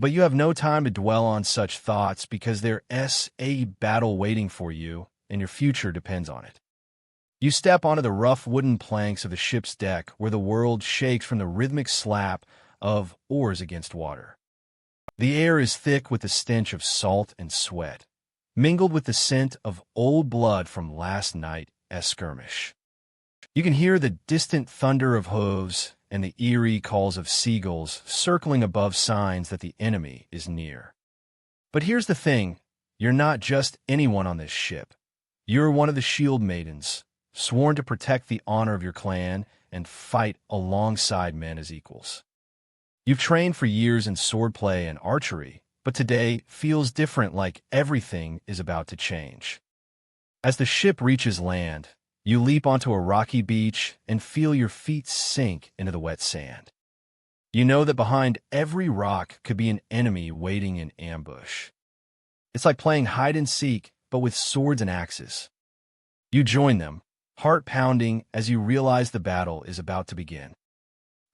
But you have no time to dwell on such thoughts because there's a battle waiting for you, and your future depends on it. You step onto the rough wooden planks of the ship's deck where the world shakes from the rhythmic slap of oars against water. The air is thick with the stench of salt and sweat, mingled with the scent of old blood from last night's skirmish. You can hear the distant thunder of hooves and the eerie calls of seagulls circling above signs that the enemy is near. But here's the thing, you're not just anyone on this ship. You're one of the shield maidens, sworn to protect the honor of your clan and fight alongside men as equals. You've trained for years in swordplay and archery, but today feels different, like everything is about to change. As the ship reaches land, you leap onto a rocky beach and feel your feet sink into the wet sand. You know that behind every rock could be an enemy waiting in ambush. It's like playing hide and seek, but with swords and axes. You join them, heart pounding as you realize the battle is about to begin.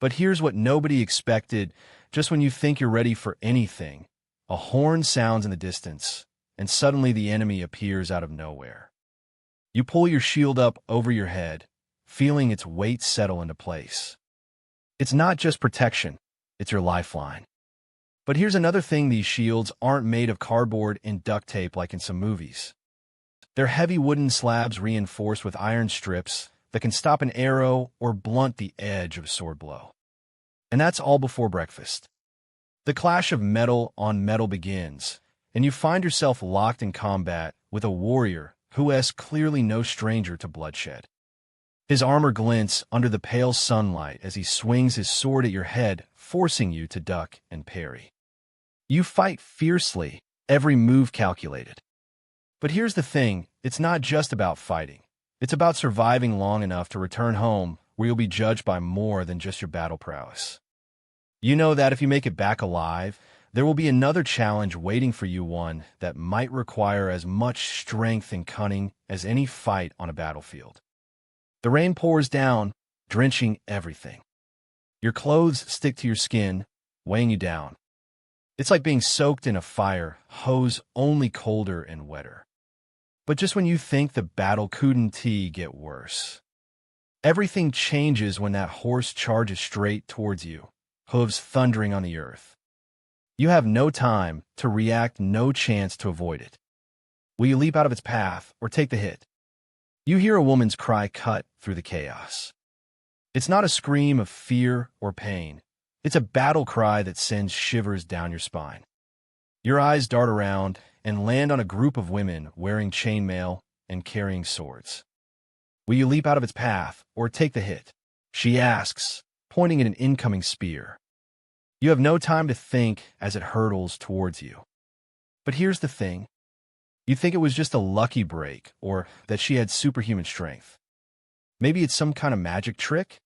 But here's what nobody expected. Just when you think you're ready for anything, a horn sounds in the distance, and suddenly the enemy appears out of nowhere. You pull your shield up over your head, feeling its weight settle into place. It's not just protection, it's your lifeline. But here's another thing, these shields aren't made of cardboard and duct tape like in some movies. They're heavy wooden slabs reinforced with iron strips that can stop an arrow or blunt the edge of a sword blow. And that's all before breakfast. The clash of metal on metal begins, and you find yourself locked in combat with a warrior who is clearly no stranger to bloodshed. His armor glints under the pale sunlight as he swings his sword at your head, forcing you to duck and parry. You fight fiercely, every move calculated. But here's the thing, it's not just about fighting. It's about surviving long enough to return home where you'll be judged by more than just your battle prowess. You know that if you make it back alive, there will be another challenge waiting for you, one that might require as much strength and cunning as any fight on a battlefield. The rain pours down, drenching everything. Your clothes stick to your skin, weighing you down. It's like being soaked in a fire hose, only colder and wetter. But just when you think the battle couldn't get worse, everything changes when that horse charges straight towards you, hooves thundering on the earth. You have no time to react, no chance to avoid it. Will you leap out of its path or take the hit? You hear a woman's cry cut through the chaos. It's not a scream of fear or pain. It's a battle cry that sends shivers down your spine. Your eyes dart around and land on a group of women wearing chainmail and carrying swords. Will you leap out of its path or take the hit? She asks, pointing at an incoming spear. You have no time to think as it hurtles towards you. But here's the thing. You think it was just a lucky break or that she had superhuman strength. Maybe it's some kind of magic trick?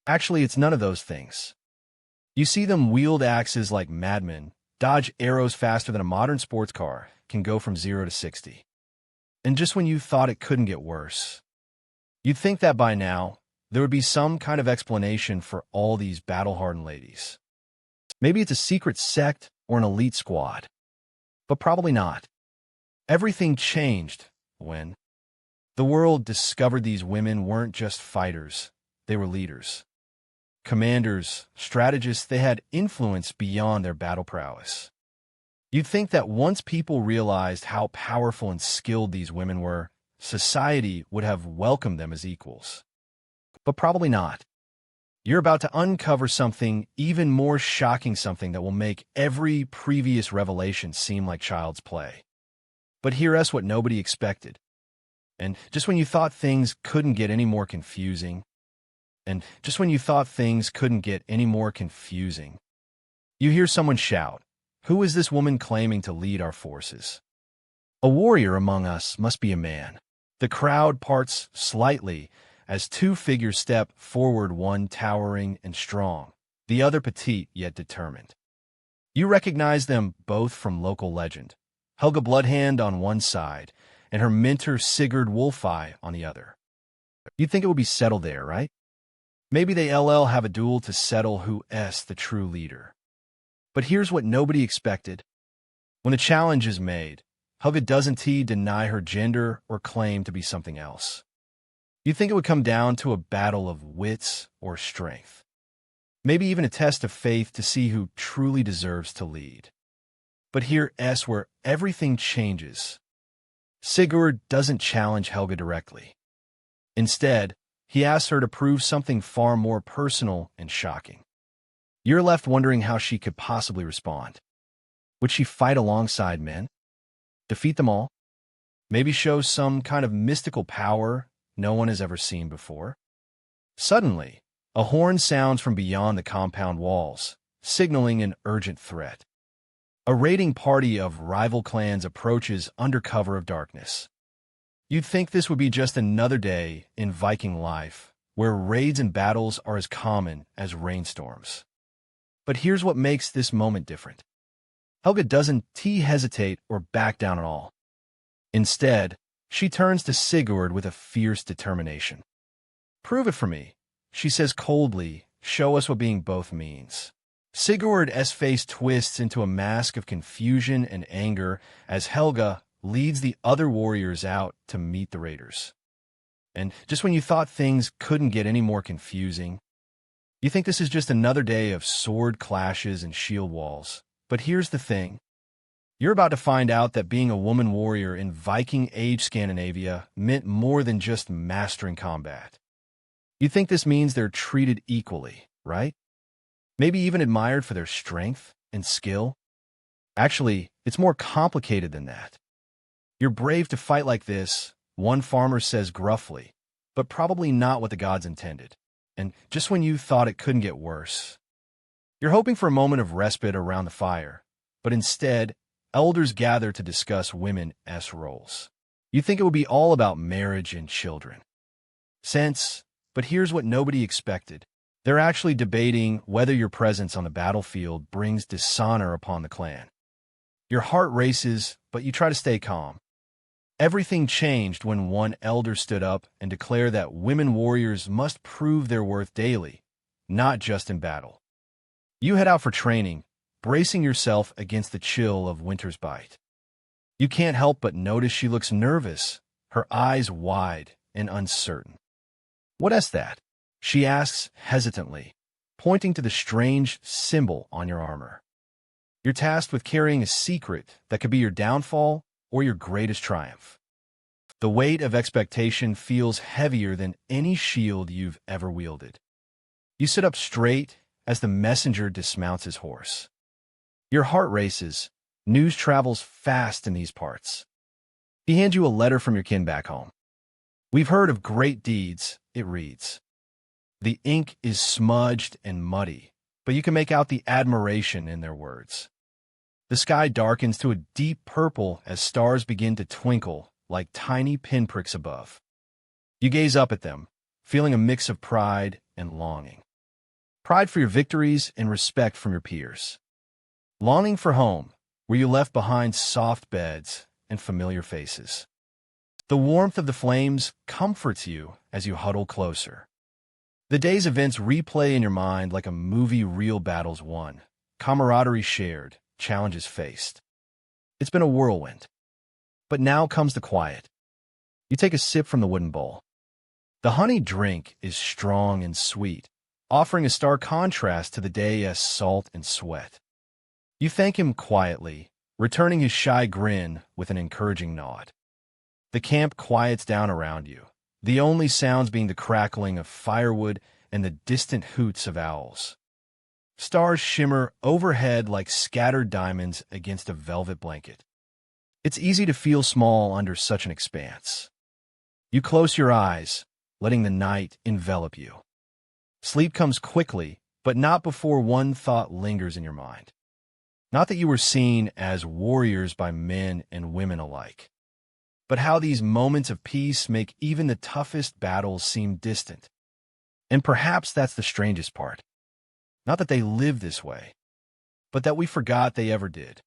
Actually, it's none of those things. You see them wield axes like madmen, dodge arrows faster than a modern sports car can go from 0 to 60. And just when you thought it couldn't get worse, you'd think that by now there would be some kind of explanation for all these battle-hardened ladies. Maybe it's a secret sect or an elite squad. But probably not. Everything changed when the world discovered these women weren't just fighters, they were leaders. Commanders, strategists, they had influence beyond their battle prowess. You'd think that once people realized how powerful and skilled these women were, society would have welcomed them as equals. But probably not. You're about to uncover something even more shocking, something that will make every previous revelation seem like child's play. But here's what nobody expected. And just when you thought things couldn't get any more confusing, you hear someone shout, "Who is this woman claiming to lead our forces? A warrior among us must be a man." The crowd parts slightly as two figures step forward, one towering and strong, the other petite yet determined. You recognize them both from local legend. Helga Bloodhand on one side, and her mentor Sigurd Wolfeye on the other. You'd think it would be settled there, right? Maybe they have a duel to settle who's the true leader. But here's what nobody expected. When the challenge is made, Helga doesn't deny her gender or claim to be something else. You'd think it would come down to a battle of wits or strength. Maybe even a test of faith to see who truly deserves to lead. But here's where everything changes. Sigurd doesn't challenge Helga directly. Instead, he asks her to prove something far more personal and shocking. You're left wondering how she could possibly respond. Would she fight alongside men? Defeat them all? Maybe show some kind of mystical power no one has ever seen before? Suddenly, a horn sounds from beyond the compound walls, signaling an urgent threat. A raiding party of rival clans approaches under cover of darkness. You'd think this would be just another day in Viking life, where raids and battles are as common as rainstorms. But here's what makes this moment different. Helga doesn't hesitate or back down at all. Instead, she turns to Sigurd with a fierce determination. "Prove it for me," she says coldly. "Show us what being both means." Sigurd's face twists into a mask of confusion and anger as Helga leads the other warriors out to meet the raiders. And just when you thought things couldn't get any more confusing, you think this is just another day of sword clashes and shield walls. But here's the thing. You're about to find out that being a woman warrior in Viking Age Scandinavia meant more than just mastering combat. You think this means they're treated equally, right? Maybe even admired for their strength and skill? Actually, it's more complicated than that. "You're brave to fight like this," one farmer says gruffly, but probably not what the gods intended. And just when you thought it couldn't get worse. You're hoping for a moment of respite around the fire, but instead, elders gather to discuss women's roles. You think it would be all about marriage and children. But here's what nobody expected. They're actually debating whether your presence on the battlefield brings dishonor upon the clan. Your heart races, but you try to stay calm. Everything changed when one elder stood up and declared that women warriors must prove their worth daily, not just in battle. You head out for training, bracing yourself against the chill of winter's bite. You can't help but notice she looks nervous, her eyes wide and uncertain. "What's that?" she asks hesitantly, pointing to the strange symbol on your armor. You're tasked with carrying a secret that could be your downfall or your greatest triumph. The weight of expectation feels heavier than any shield you've ever wielded. You sit up straight as the messenger dismounts his horse. Your heart races. News travels fast in these parts. He hands you a letter from your kin back home. "We've heard of great deeds," it reads. The ink is smudged and muddy, but you can make out the admiration in their words. The sky darkens to a deep purple as stars begin to twinkle like tiny pinpricks above. You gaze up at them, feeling a mix of pride and longing. Pride for your victories and respect from your peers. Longing for home, where you left behind soft beds and familiar faces. The warmth of the flames comforts you as you huddle closer. The day's events replay in your mind like a movie, real battles won, camaraderie shared, challenges faced. It's been a whirlwind. But now comes the quiet. You take a sip from the wooden bowl. The honey drink is strong and sweet, offering a stark contrast to the day's salt and sweat. You thank him quietly, returning his shy grin with an encouraging nod. The camp quiets down around you, the only sounds being the crackling of firewood and the distant hoots of owls. Stars shimmer overhead like scattered diamonds against a velvet blanket. It's easy to feel small under such an expanse. You close your eyes, letting the night envelop you. Sleep comes quickly, but not before one thought lingers in your mind. Not that you were seen as warriors by men and women alike, but how these moments of peace make even the toughest battles seem distant. And perhaps that's the strangest part. Not that they live this way, but that we forgot they ever did.